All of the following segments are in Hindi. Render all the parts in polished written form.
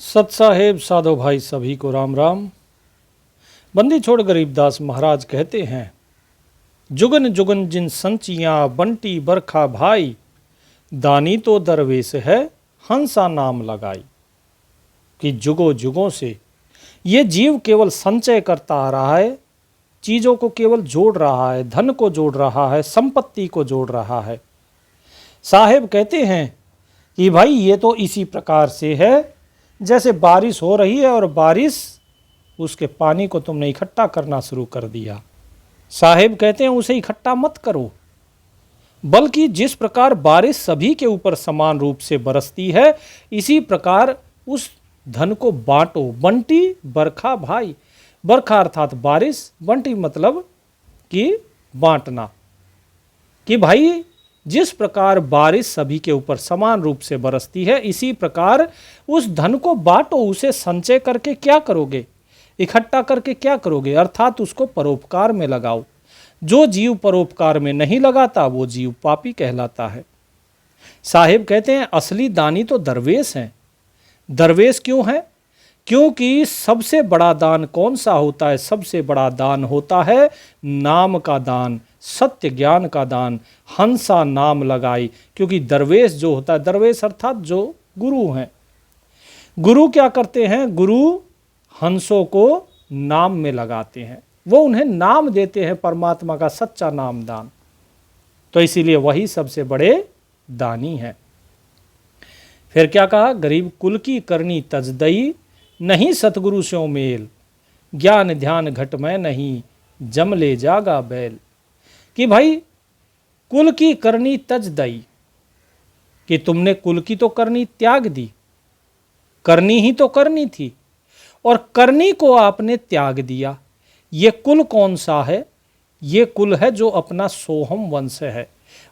सत साहेब साधो भाई सभी को राम राम। बंदी छोड़ गरीबदास महाराज कहते हैं, जुगन जुगन जिन संचियां बंटी बरखा भाई, दानी तो दरवेश है हंसा नाम लगाई। कि जुगों जुगों से ये जीव केवल संचय करता आ रहा है, चीज़ों को केवल जोड़ रहा है, धन को जोड़ रहा है, संपत्ति को जोड़ रहा है। साहेब कहते हैं कि भाई ये तो इसी प्रकार से है जैसे बारिश हो रही है और बारिश उसके पानी को तुमने इकट्ठा करना शुरू कर दिया। साहेब कहते हैं उसे इकट्ठा मत करो, बल्कि जिस प्रकार बारिश सभी के ऊपर समान रूप से बरसती है, इसी प्रकार उस धन को बांटो। बंटी बरखा भाई, बरखा अर्थात बारिश, बंटी मतलब कि बांटना। कि भाई जिस प्रकार बारिश सभी के ऊपर समान रूप से बरसती है, इसी प्रकार उस धन को बांटो। उसे संचय करके क्या करोगे, इकट्ठा करके क्या करोगे, अर्थात उसको परोपकार में लगाओ। जो जीव परोपकार में नहीं लगाता वो जीव पापी कहलाता है। साहिब कहते हैं असली दानी तो दरवेश हैं। दरवेश क्यों है? क्योंकि सबसे बड़ा दान कौन सा होता है? सबसे बड़ा दान होता है नाम का दान, सत्य ज्ञान का दान। हंसा नाम लगाई, क्योंकि दरवेश जो होता है, दरवेश अर्थात जो गुरु हैं, गुरु क्या करते हैं? गुरु हंसों को नाम में लगाते हैं, वो उन्हें नाम देते हैं, परमात्मा का सच्चा नाम दान। तो इसीलिए वही सबसे बड़े दानी हैं। फिर क्या कहा? गरीब कुल की करनी तजदई, नहीं सतगुरु स्यों मेल, ज्ञान ध्यान घट में नहीं, जम ले जागा बैल। कि भाई कुल की करनी तजदई, कि तुमने कुल की तो करनी त्याग दी, करनी ही तो करनी थी और करनी को आपने त्याग दिया। ये कुल कौन सा है? ये कुल है जो अपना सोहम वंश है,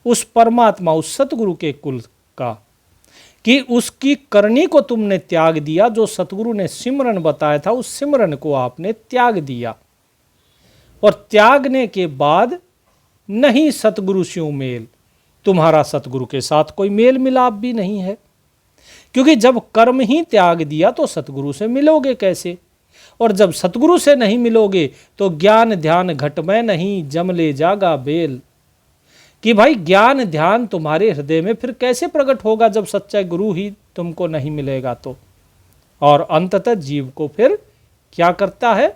उस परमात्मा, उस सतगुरु के कुल का। कि उसकी करनी को तुमने त्याग दिया, जो सतगुरु ने सिमरन बताया था उस सिमरन को आपने त्याग दिया। और त्यागने के बाद नहीं सतगुरु स्यों मेल, तुम्हारा सतगुरु के साथ कोई मेल मिलाप भी नहीं है। क्योंकि जब कर्म ही त्याग दिया तो सतगुरु से मिलोगे कैसे? और जब सतगुरु से नहीं मिलोगे तो ज्ञान ध्यान घट में नहीं, जम ले जागा बेल। कि भाई ज्ञान ध्यान तुम्हारे हृदय में फिर कैसे प्रकट होगा जब सच्चा गुरु ही तुमको नहीं मिलेगा तो। और अंततः जीव को फिर क्या करता है?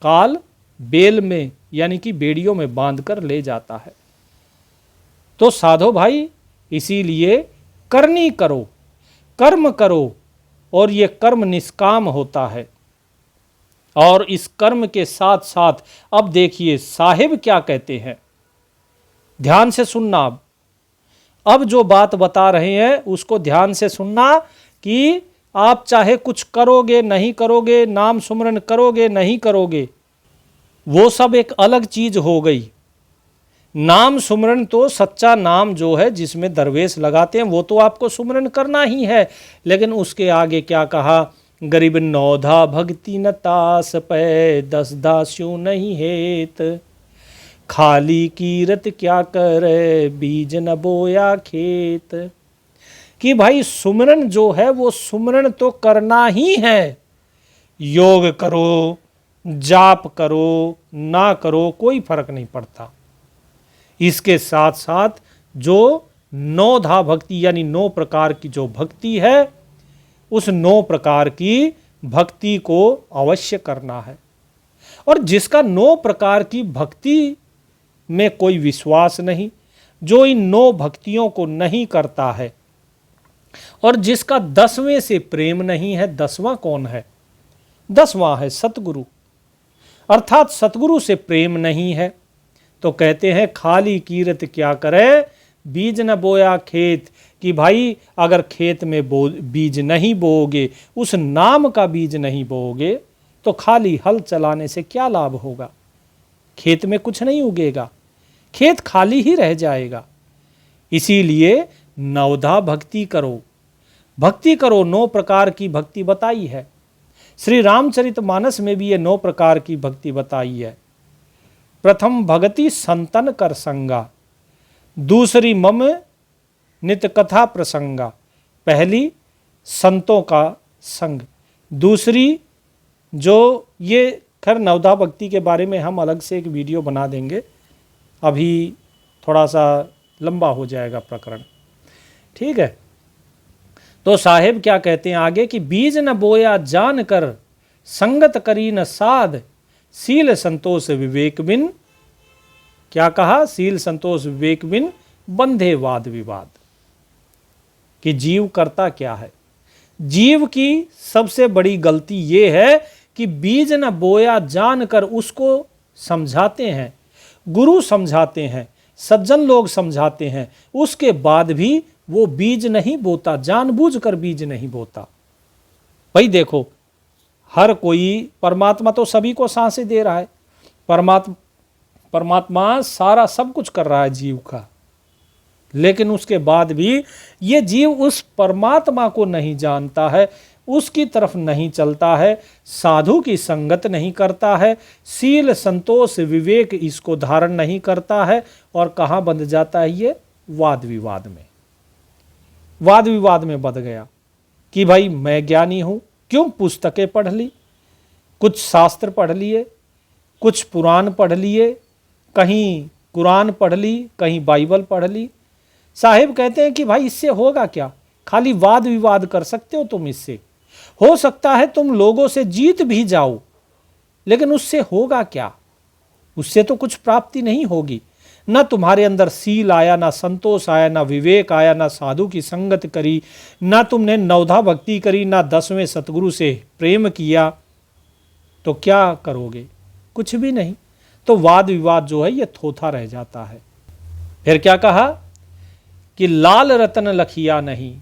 काल बेल में यानी कि बेड़ियों में बांध कर ले जाता है। तो साधो भाई, इसीलिए करनी करो, कर्म करो, और ये कर्म निष्काम होता है। और इस कर्म के साथ साथ अब देखिए साहिब क्या कहते हैं, ध्यान से सुनना। अब जो बात बता रहे हैं उसको ध्यान से सुनना। कि आप चाहे कुछ करोगे नहीं करोगे, नाम सुमरन करोगे नहीं करोगे, वो सब एक अलग चीज हो गई। नाम सुमरन तो सच्चा नाम जो है जिसमें दरवेश लगाते हैं वो तो आपको सुमरन करना ही है। लेकिन उसके आगे क्या कहा? गरीब नौधा भक्ति न तास पै, दस दास्यों नहीं हेत, खाली कीरत क्या करे, बीज न बोया खेत। कि भाई सुमरन जो है वो सुमरन तो करना ही है। योग करो, जाप करो, ना करो, कोई फर्क नहीं पड़ता। इसके साथ साथ जो नौधा भक्ति यानी 9 प्रकार की जो भक्ति है, उस 9 प्रकार की भक्ति को अवश्य करना है। और जिसका 9 प्रकार की भक्ति में कोई विश्वास नहीं, जो इन 9 भक्तियों को नहीं करता है, और जिसका 10वें से प्रेम नहीं है, 10वां कौन है? 10वां है सतगुरु। अर्थात सतगुरु से प्रेम नहीं है तो कहते हैं खाली कीरत क्या करे, बीज न बोया खेत। कि भाई अगर खेत में बीज नहीं बोओगे, उस नाम का बीज नहीं बोओगे, तो खाली हल चलाने से क्या लाभ होगा? खेत में कुछ नहीं उगेगा, खेत खाली ही रह जाएगा। इसीलिए नवधा भक्ति करो, भक्ति करो। 9 प्रकार की भक्ति बताई है श्री रामचरितमानस में भी, ये 9 प्रकार की भक्ति बताई है। प्रथम भगति संतन कर संगा, दूसरी मम नित कथा प्रसंगा। पहली संतों का संग, दूसरी जो ये खैर नवधा भक्ति के बारे में हम अलग से एक वीडियो बना देंगे, अभी थोड़ा सा लंबा हो जाएगा प्रकरण, ठीक है। तो साहेब क्या कहते हैं आगे कि बीज न बोया जान कर संगत करी न साध, सील संतोष विवेक बिन, क्या कहा, सील संतोष विवेक बिन बंधे वाद विवाद। कि जीव करता क्या है, जीव की सबसे बड़ी गलती ये है कि बीज न बोया जानकर उसको समझाते हैं, गुरु समझाते हैं, सज्जन लोग समझाते हैं, उसके बाद भी वो बीज नहीं बोता, जानबूझकर बीज नहीं बोता। भाई देखो, हर कोई, परमात्मा तो सभी को सांसें दे रहा है, परमात्मा सारा सब कुछ कर रहा है जीव का, लेकिन उसके बाद भी ये जीव उस परमात्मा को नहीं जानता है, उसकी तरफ नहीं चलता है, साधु की संगत नहीं करता है, सील संतोष विवेक इसको धारण नहीं करता है, और कहाँ बंध जाता है ये, वाद विवाद में। वाद विवाद में बंध गया कि भाई मैं ज्ञानी हूं, क्यों, पुस्तकें पढ़ ली, कुछ शास्त्र पढ़ लिए, कुछ पुराण पढ़ लिए, कहीं कुरान पढ़ ली, कहीं बाइबल पढ़ ली। साहेब कहते हैं कि भाई इससे होगा क्या, खाली वाद विवाद कर सकते हो तुम, इससे हो सकता है तुम लोगों से जीत भी जाओ, लेकिन उससे होगा क्या, उससे तो कुछ प्राप्ति नहीं होगी। न तुम्हारे अंदर सील आया, ना संतोष आया, ना विवेक आया, ना साधु की संगत करी, ना तुमने नवधा भक्ति करी, ना 10वें सतगुरु से प्रेम किया, तो क्या करोगे, कुछ भी नहीं। तो वाद विवाद जो है ये थोथा रह जाता है। फिर क्या कहा कि लाल रतन लखिया नहीं,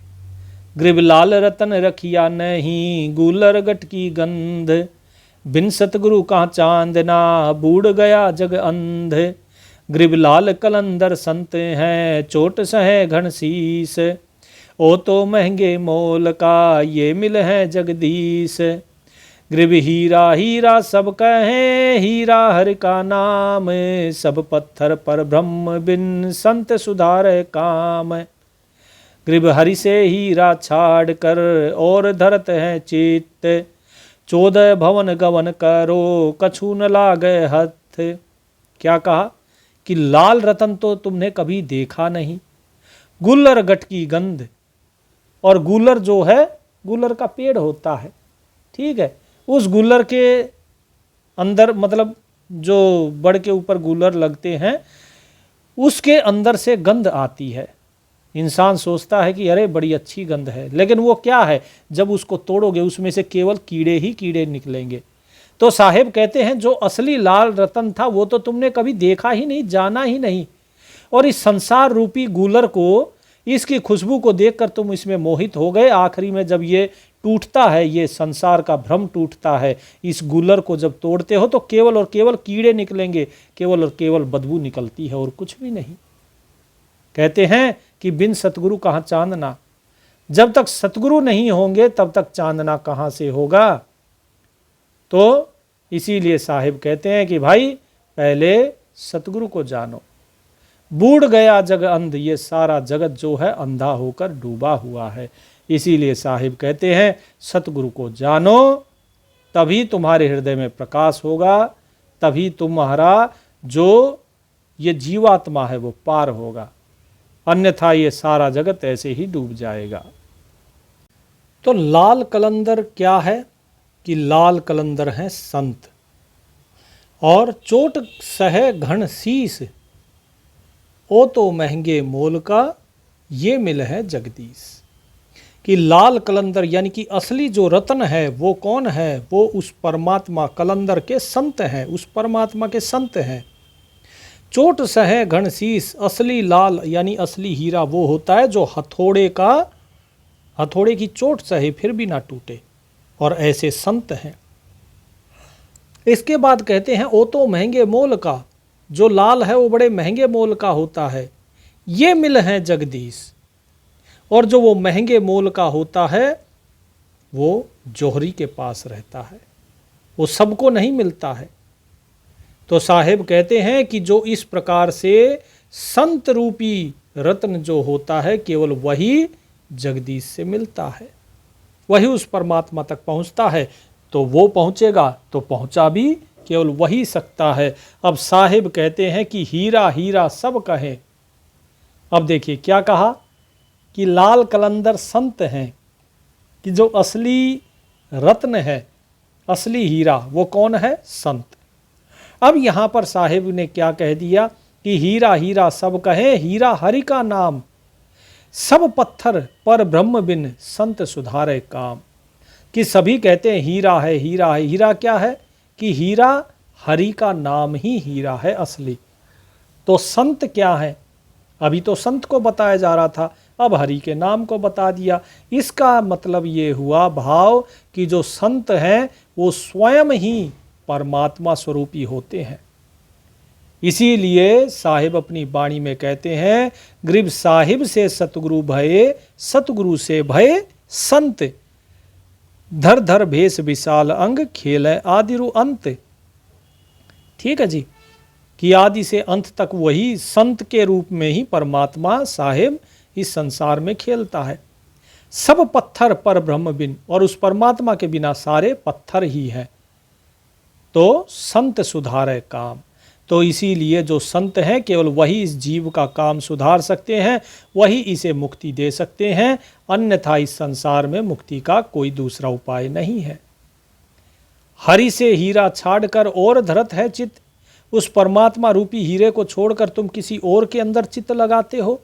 ग्रीब लाल रतन रखिया नहीं, गुलर गट की गंध, बिन सतगुरु का चांदना, बूढ़ गया जग अंध। ग्रीब लाल कलंदर संत हैं, चोट सहे घन शीस, ओ तो महंगे मोल का, ये मिल है जगदीश। ग्रीब हीरा हीरा सब कहें, हीरा हर का नाम, सब पत्थर पर ब्रह्म बिन संत सुधारे काम। ग्रीब हरि से हीरा छाड़ कर और धरत है चित्त, 14 भवन गवन करो, कछु न लागे हथ। क्या कहा कि लाल रतन तो तुमने कभी देखा नहीं, गुल्लर गट की गंध, और गुल्लर जो है, गुल्लर का पेड़ होता है, ठीक है, उस गुल्लर के अंदर, मतलब जो बड़ के ऊपर गुल्लर लगते हैं, उसके अंदर से गंध आती है। इंसान सोचता है कि अरे बड़ी अच्छी गंध है, लेकिन वो क्या है, जब उसको तोड़ोगे उसमें से केवल कीड़े ही कीड़े निकलेंगे। तो साहेब कहते हैं जो असली लाल रतन था वो तो तुमने कभी देखा ही नहीं, जाना ही नहीं, और इस संसार रूपी गुलर को, इसकी खुशबू को देखकर तुम इसमें मोहित हो गए। आखिरी में जब ये टूटता है, ये संसार का भ्रम टूटता है, इस गुलर को जब तोड़ते हो तो केवल और केवल कीड़े निकलेंगे, केवल और केवल बदबू निकलती है और कुछ भी नहीं। कहते हैं कि बिन सतगुरु कहाँ चांदना, जब तक सतगुरु नहीं होंगे तब तक चांदना कहाँ से होगा। तो इसीलिए साहिब कहते हैं कि भाई पहले सतगुरु को जानो। बूढ़ गया जग अंध, ये सारा जगत जो है अंधा होकर डूबा हुआ है। इसीलिए साहिब कहते हैं सतगुरु को जानो, तभी तुम्हारे हृदय में प्रकाश होगा, तभी तुम्हारा जो ये जीवात्मा है वो पार होगा, अन्यथा ये सारा जगत ऐसे ही डूब जाएगा। तो लाल कलंदर क्या है कि लाल कलंदर हैं संत, और चोट सहे घन शीस, ओ तो महंगे मोल का, ये मिल है जगदीश। कि लाल कलंदर यानी कि असली जो रत्न है वो कौन है, वो उस परमात्मा कलंदर के संत हैं, उस परमात्मा के संत हैं। चोट सहे घन शीस, असली लाल यानी असली हीरा वो होता है जो हथौड़े की चोट सहे फिर भी ना टूटे, और ऐसे संत हैं। इसके बाद कहते हैं ओ तो महंगे मोल का, जो लाल है वो बड़े महंगे मोल का होता है, ये मिल है जगदीश। और जो वो महंगे मोल का होता है वो जौहरी के पास रहता है, वो सबको नहीं मिलता है। तो साहेब कहते हैं कि जो इस प्रकार से संत रूपी रत्न जो होता है केवल वही जगदीश से मिलता है। वही उस परमात्मा तक पहुंचता है। तो वो पहुंचेगा तो पहुंचा भी केवल वही सकता है। अब साहिब कहते हैं कि हीरा हीरा सब कहे। अब देखिए क्या कहा कि लाल कलंदर संत हैं, कि जो असली रत्न है, असली हीरा, वो कौन है? संत। अब यहां पर साहिब ने क्या कह दिया कि हीरा हीरा सब कहे, हीरा हरि का नाम, सब पत्थर पर ब्रह्म बिन संत सुधारे काम। कि सभी कहते हैं हीरा है, हीरा है। हीरा क्या है? कि हीरा हरि का नाम ही हीरा है असली। तो संत क्या है? अभी तो संत को बताया जा रहा था, अब हरि के नाम को बता दिया। इसका मतलब ये हुआ भाव कि जो संत हैं वो स्वयं ही परमात्मा स्वरूपी होते हैं। इसीलिए साहिब अपनी वाणी में कहते हैं, गरीब साहिब से सतगुरु भये, सतगुरु से भये संत, धर धर भेष विशाल अंग, खेल आदिरु अंत। ठीक है जी, कि आदि से अंत तक वही संत के रूप में ही परमात्मा साहिब इस संसार में खेलता है। सब पत्थर पर ब्रह्म बिन, और उस परमात्मा के बिना सारे पत्थर ही हैं। तो संत सुधारे काम। तो इसीलिए जो संत हैं केवल वही इस जीव का काम सुधार सकते हैं, वही इसे मुक्ति दे सकते हैं, अन्यथा इस संसार में मुक्ति का कोई दूसरा उपाय नहीं है। हरि से हीरा छाड़कर और धरत है चित्त, उस परमात्मा रूपी हीरे को छोड़कर तुम किसी और के अंदर चित्त लगाते हो।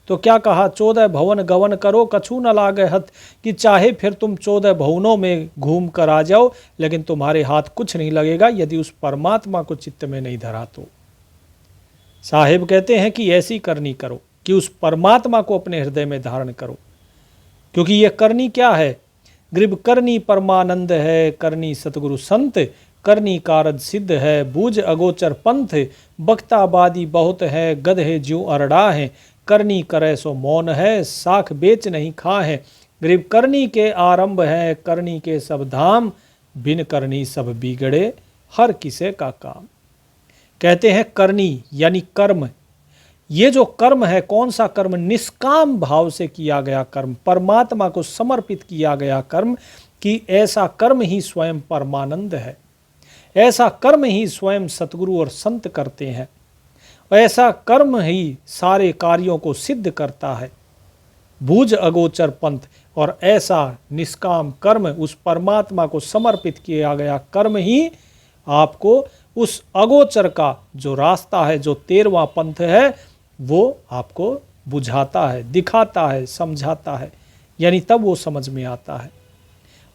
तो क्या कहा? 14 भवन गवन करो कछु न लागे हथ, कि चाहे फिर तुम 14 भवनों में घूम कर आ जाओ, लेकिन तुम्हारे हाथ कुछ नहीं लगेगा यदि उस परमात्मा को चित्त में नहीं धरा तो। साहिब कहते हैं कि ऐसी करनी करो कि उस परमात्मा को अपने हृदय में धारण करो। क्योंकि यह करनी क्या है? ग्रीब करनी परमानंद है, करनी सतगुरु संत, करनी कारज सिद्ध है, बूझ अगोचर पंथ, बख्ताबादी बहुत है, गधे ज्यों अरड़ा है, करनी करे सो मौन है, साख बेच नहीं खा है। गरीब करनी के आरंभ है, करनी के सब धाम, बिन करनी सब बिगड़े, हर किसे का काम। कहते हैं करनी यानी कर्म। ये जो कर्म है, कौन सा कर्म? निष्काम भाव से किया गया कर्म, परमात्मा को समर्पित किया गया कर्म, कि ऐसा कर्म ही स्वयं परमानंद है, ऐसा कर्म ही स्वयं सतगुरु और संत करते हैं, ऐसा कर्म ही सारे कार्यों को सिद्ध करता है। बूझ अगोचर पंथ, और ऐसा निष्काम कर्म, उस परमात्मा को समर्पित किया गया कर्म ही आपको उस अगोचर का जो रास्ता है, जो 13वां पंथ है, वो आपको बुझाता है, दिखाता है, समझाता है, यानी तब वो समझ में आता है।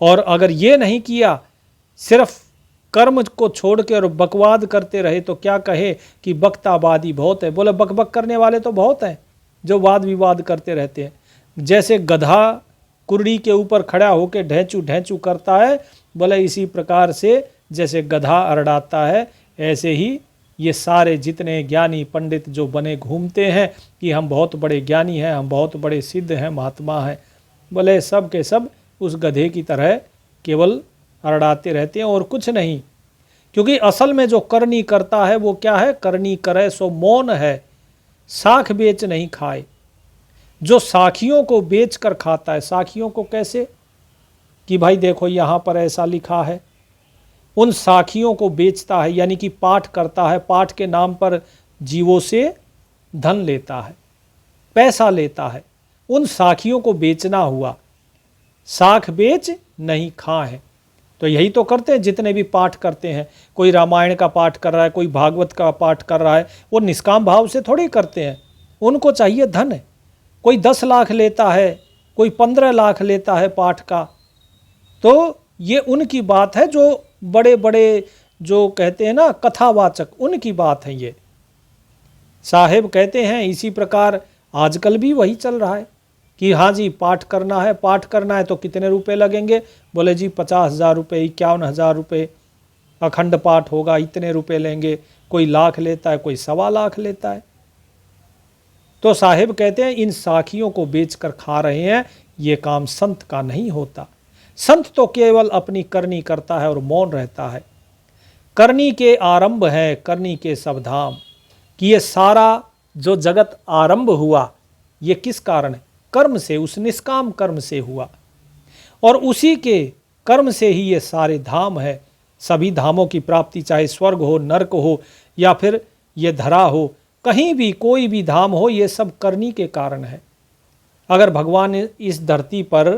और अगर ये नहीं किया, सिर्फ कर्म को छोड़ के और बकवाद करते रहे, तो क्या कहे कि बख्ताबादी बहुत है। बोले बकबक करने वाले तो बहुत हैं जो वाद विवाद करते रहते हैं। जैसे गधा कुर्ड़ी के ऊपर खड़ा होकर ढेंचू ढेंचू करता है, बोले इसी प्रकार से जैसे गधा अरड़ाता है, ऐसे ही ये सारे जितने ज्ञानी पंडित जो बने घूमते हैं कि हम बहुत बड़े ज्ञानी हैं, हम बहुत बड़े सिद्ध हैं, महात्मा हैं, बोले सब के सब उस गधे की तरह केवल अरड़ाते रहते हैं और कुछ नहीं। क्योंकि असल में जो करनी करता है वो क्या है? करनी करे सो मौन है, साख बेच नहीं खाए। जो साखियों को बेच कर खाता है, साखियों को कैसे? कि भाई देखो यहाँ पर ऐसा लिखा है, उन साखियों को बेचता है, यानी कि पाठ करता है, पाठ के नाम पर जीवों से धन लेता है, पैसा लेता है। उन साखियों को बेचना हुआ, साख बेच नहीं खा है। तो यही तो करते हैं जितने भी पाठ करते हैं। कोई रामायण का पाठ कर रहा है, कोई भागवत का पाठ कर रहा है, वो निष्काम भाव से थोड़ी करते हैं, उनको चाहिए धन। कोई 10 लाख लेता है, कोई 15 लाख लेता है पाठ का। तो ये उनकी बात है, जो बड़े बड़े जो कहते हैं ना कथावाचक, उनकी बात है ये। साहेब कहते हैं इसी प्रकार आजकल भी वही चल रहा है कि हाँ जी पाठ करना है, पाठ करना है तो कितने रुपए लगेंगे? बोले जी 50,000 रुपये, 51,000 रुपये, अखंड पाठ होगा इतने रुपए लेंगे। कोई लाख लेता है, कोई 1.25 लाख लेता है। तो साहिब कहते हैं इन साखियों को बेचकर खा रहे हैं, ये काम संत का नहीं होता। संत तो केवल अपनी करनी करता है और मौन रहता है। करनी के आरंभ है, करनी के सब धाम, कि ये सारा जो जगत आरंभ हुआ ये किस कारण है? कर्म से, उस निष्काम कर्म से हुआ। और उसी के कर्म से ही ये सारे धाम है। सभी धामों की प्राप्ति, चाहे स्वर्ग हो, नरक हो या फिर ये धरा हो, कहीं भी कोई भी धाम हो, ये सब करनी के कारण है। अगर भगवान इस धरती पर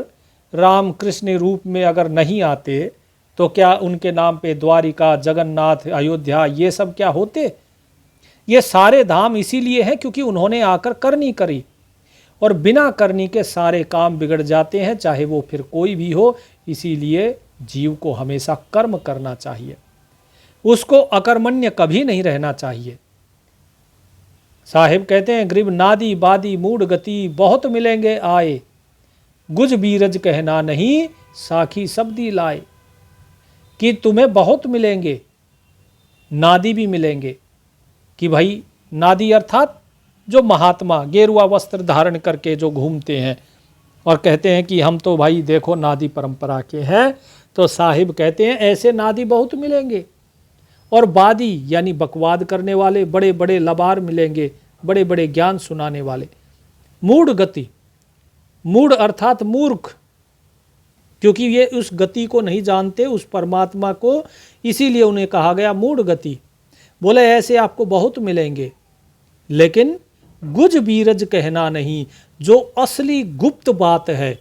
राम कृष्ण रूप में अगर नहीं आते तो क्या उनके नाम पे द्वारिका, जगन्नाथ, अयोध्या ये सब क्या होते? ये सारे धाम इसीलिए हैं क्योंकि उन्होंने आकर करनी करी, और बिना करनी के सारे काम बिगड़ जाते हैं, चाहे वो फिर कोई भी हो। इसीलिए जीव को हमेशा कर्म करना चाहिए, उसको अकर्मण्य कभी नहीं रहना चाहिए। साहिब कहते हैं, ग्रीब नादी बादी मूड गति बहुत मिलेंगे आए, गुज बीरज कहना नहीं साखी शब्दी लाए। कि तुम्हें बहुत मिलेंगे, नादी भी मिलेंगे, कि भाई नादी अर्थात जो महात्मा गेरुआ वस्त्र धारण करके जो घूमते हैं और कहते हैं कि हम तो भाई देखो नादी परंपरा के हैं, तो साहिब कहते हैं ऐसे नादी बहुत मिलेंगे। और वादी यानी बकवाद करने वाले, बड़े बड़े लबार मिलेंगे, बड़े बड़े ज्ञान सुनाने वाले। मूढ़ गति, मूढ़ अर्थात मूर्ख, क्योंकि ये उस गति को नहीं जानते, उस परमात्मा को, इसीलिए उन्हें कहा गया मूढ़ गति। बोले ऐसे आपको बहुत मिलेंगे, लेकिन गुज बीरज कहना नहीं, जो असली गुप्त बात है,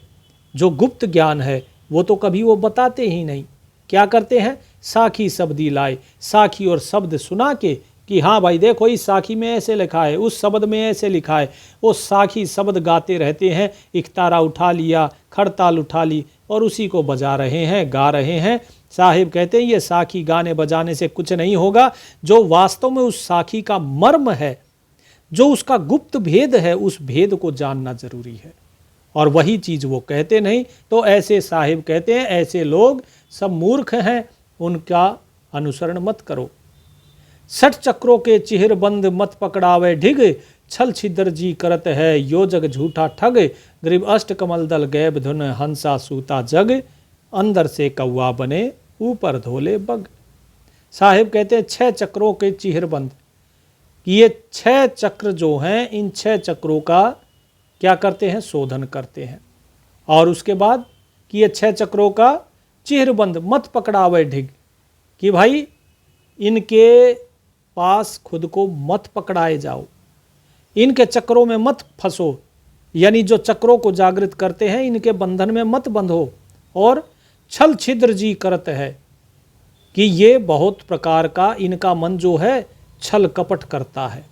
जो गुप्त ज्ञान है, वो तो कभी वो बताते ही नहीं। क्या करते हैं? साखी शब्दी लाए, साखी और शब्द सुना के कि हाँ भाई देखो इस साखी में ऐसे लिखा है, उस शब्द में ऐसे लिखा है, वो साखी शब्द गाते रहते हैं। इकतारा उठा लिया, खड़ताल उठा ली और उसी को बजा रहे हैं, गा रहे हैं। साहिब कहते हैं ये साखी गाने बजाने से कुछ नहीं होगा, जो वास्तव में उस साखी का मर्म है, जो उसका गुप्त भेद है, उस भेद को जानना जरूरी है, और वही चीज़ वो कहते नहीं। तो ऐसे साहिब कहते हैं ऐसे लोग सब मूर्ख हैं, उनका अनुसरण मत करो। 60 चक्रों के चिहिर बंद मत पकड़ावे ढिग, छल छिद्र जी करत है यो जग झूठा ठग, ग्रीब अष्ट कमल दल गैब धुन हंसा सूता जग, अंदर से कौवा बने ऊपर धोले बग। साहिब कहते हैं 6 चक्रों के चिहिर बंद, ये 6 चक्र जो हैं, इन 6 चक्रों का क्या करते हैं? शोधन करते हैं। और उसके बाद कि ये 6 चक्रों का चिहिरबंद मत पकड़ावे ढिग, कि भाई इनके पास खुद को मत पकड़ाए जाओ, इनके चक्रों में मत फंसो, यानी जो चक्रों को जागृत करते हैं इनके बंधन में मत बंधो। और छल छिद्र जी करत है, कि ये बहुत प्रकार का इनका मन जो है छल कपट करता है,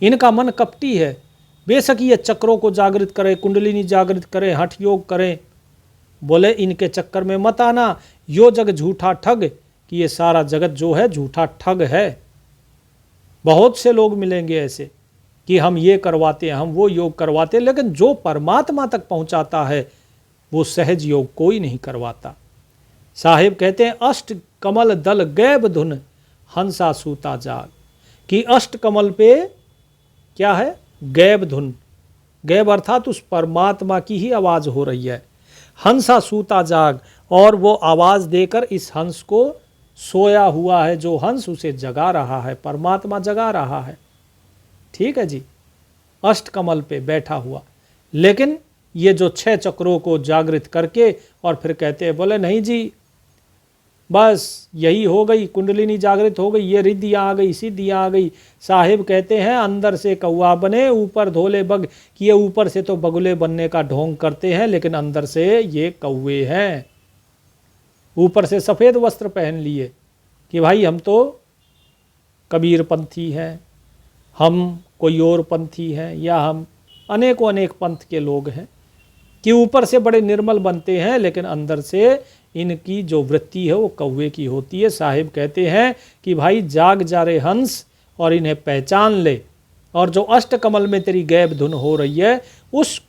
इनका मन कपटी है। बेशक ये चक्रों को जागृत करे, कुंडलिनी जागृत करे, हठ योग करें, बोले इनके चक्कर में मत आना। यो जग झूठा ठग, कि ये सारा जगत जो है झूठा ठग है। बहुत से लोग मिलेंगे ऐसे कि हम ये करवाते हैं, हम वो योग करवाते हैं, लेकिन जो परमात्मा तक पहुंचाता है वो सहज योग कोई नहीं करवाता। साहिब कहते हैं अष्ट कमल दल गैब धुन हंसा सूता जाग, कि अष्ट कमल पे क्या है? गैब धुन। गैब अर्थात उस परमात्मा की ही आवाज हो रही है। हंसा सूता जाग, और वो आवाज देकर इस हंस को, सोया हुआ है जो हंस उसे जगा रहा है, परमात्मा जगा रहा है। ठीक है जी, अष्ट कमल पे बैठा हुआ। लेकिन ये जो 6 चक्रों को जागृत करके और फिर कहते हैं, बोले नहीं जी बस यही हो गई, कुंडलिनी जागृत हो गई, ये रिद्धियाँ आ गई, सिद्धियाँ आ गई। साहिब कहते हैं अंदर से कौवा बने ऊपर धोले बग, कि ये ऊपर से तो बगुले बनने का ढोंग करते हैं, लेकिन अंदर से ये कौवे हैं। ऊपर से सफ़ेद वस्त्र पहन लिए कि भाई हम तो कबीर पंथी हैं, हम कोई और पंथी हैं, या हम अनेकों अनेक पंथ के लोग हैं, कि ऊपर से बड़े निर्मल बनते हैं, लेकिन अंदर से इनकी जो वृत्ति है वो कौवे की होती है। साहिब कहते हैं कि भाई जाग जा रे हंस और इन्हें पहचान ले, और जो अष्ट कमल में तेरी गैब धुन हो रही है, उस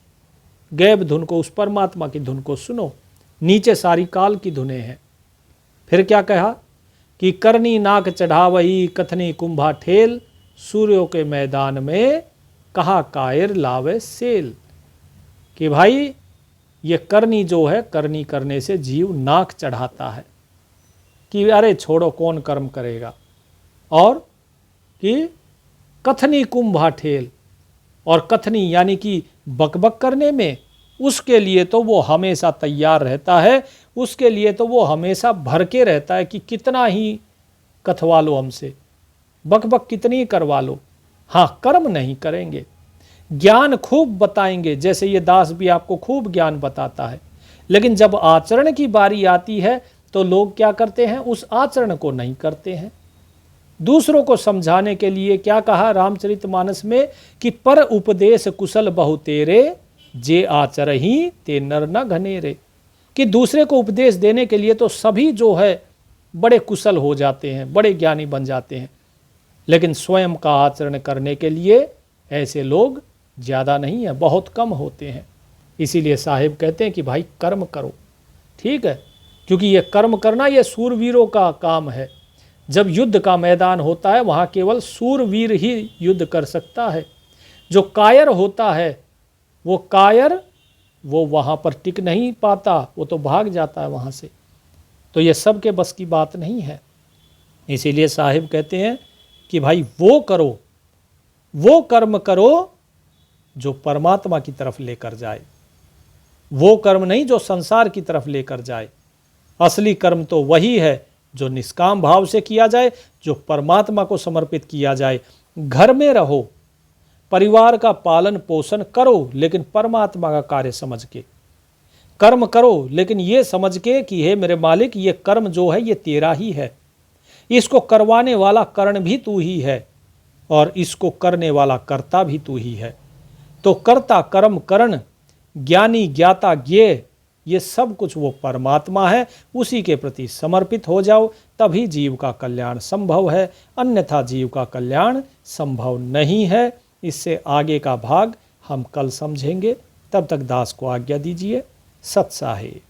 गैब धुन को, उस परमात्मा की धुन को सुनो। नीचे सारी काल की धुनें हैं। फिर क्या कहा कि करनी नाक चढ़ावही कथनी कुंभा ठेल, सूर्यों के मैदान में कहा कायर लावे सेल, कि भाई ये करनी जो है, करनी करने से जीव नाक चढ़ाता है कि अरे छोड़ो कौन कर्म करेगा, और कि कथनी कुंभा ठेल, और कथनी यानी कि बकबक करने में उसके लिए तो वो हमेशा तैयार रहता है, उसके लिए तो वो हमेशा भर के रहता है कि कितना ही कथवा लो हमसे, बक बक कितनी करवा लो। हाँ, कर्म नहीं करेंगे। ज्ञान खूब बताएंगे, जैसे ये दास भी आपको खूब ज्ञान बताता है, लेकिन जब आचरण की बारी आती है तो लोग क्या करते हैं, उस आचरण को नहीं करते हैं। दूसरों को समझाने के लिए क्या कहा रामचरितमानस में कि पर उपदेश कुशल बहु तेरे, जे आचरहि ते नर न घनेरे। कि दूसरे को उपदेश देने के लिए तो सभी जो है बड़े कुशल हो जाते हैं, बड़े ज्ञानी बन जाते हैं, लेकिन स्वयं का आचरण करने के लिए ऐसे लोग ज़्यादा नहीं है, बहुत कम होते हैं। इसीलिए साहिब कहते हैं कि भाई कर्म करो, ठीक है, क्योंकि ये कर्म करना ये सूरवीरों का काम है। जब युद्ध का मैदान होता है वहाँ केवल सूरवीर ही युद्ध कर सकता है। जो कायर होता है वो कायर, वो वहाँ पर टिक नहीं पाता, वो तो भाग जाता है वहाँ से। तो ये सब के बस की बात नहीं है। इसीलिए साहिब कहते हैं कि भाई वो करो, वो कर्म करो जो परमात्मा की तरफ लेकर जाए, वो कर्म नहीं जो संसार की तरफ लेकर जाए। असली कर्म तो वही है जो निष्काम भाव से किया जाए, जो परमात्मा को समर्पित किया जाए। घर में रहो, परिवार का पालन पोषण करो, लेकिन परमात्मा का कार्य समझ के कर्म करो, लेकिन ये समझ के कि हे मेरे मालिक, ये कर्म जो है ये तेरा ही है, इसको करवाने वाला कर्ण भी तू ही है और इसको करने वाला कर्ता भी तू ही है। तो कर्ता कर्म करण, ज्ञानी ज्ञाता ज्ञेय, ये सब कुछ वो परमात्मा है, उसी के प्रति समर्पित हो जाओ, तभी जीव का कल्याण संभव है, अन्यथा जीव का कल्याण संभव नहीं है। इससे आगे का भाग हम कल समझेंगे। तब तक दास को आज्ञा दीजिए। सत साहिब।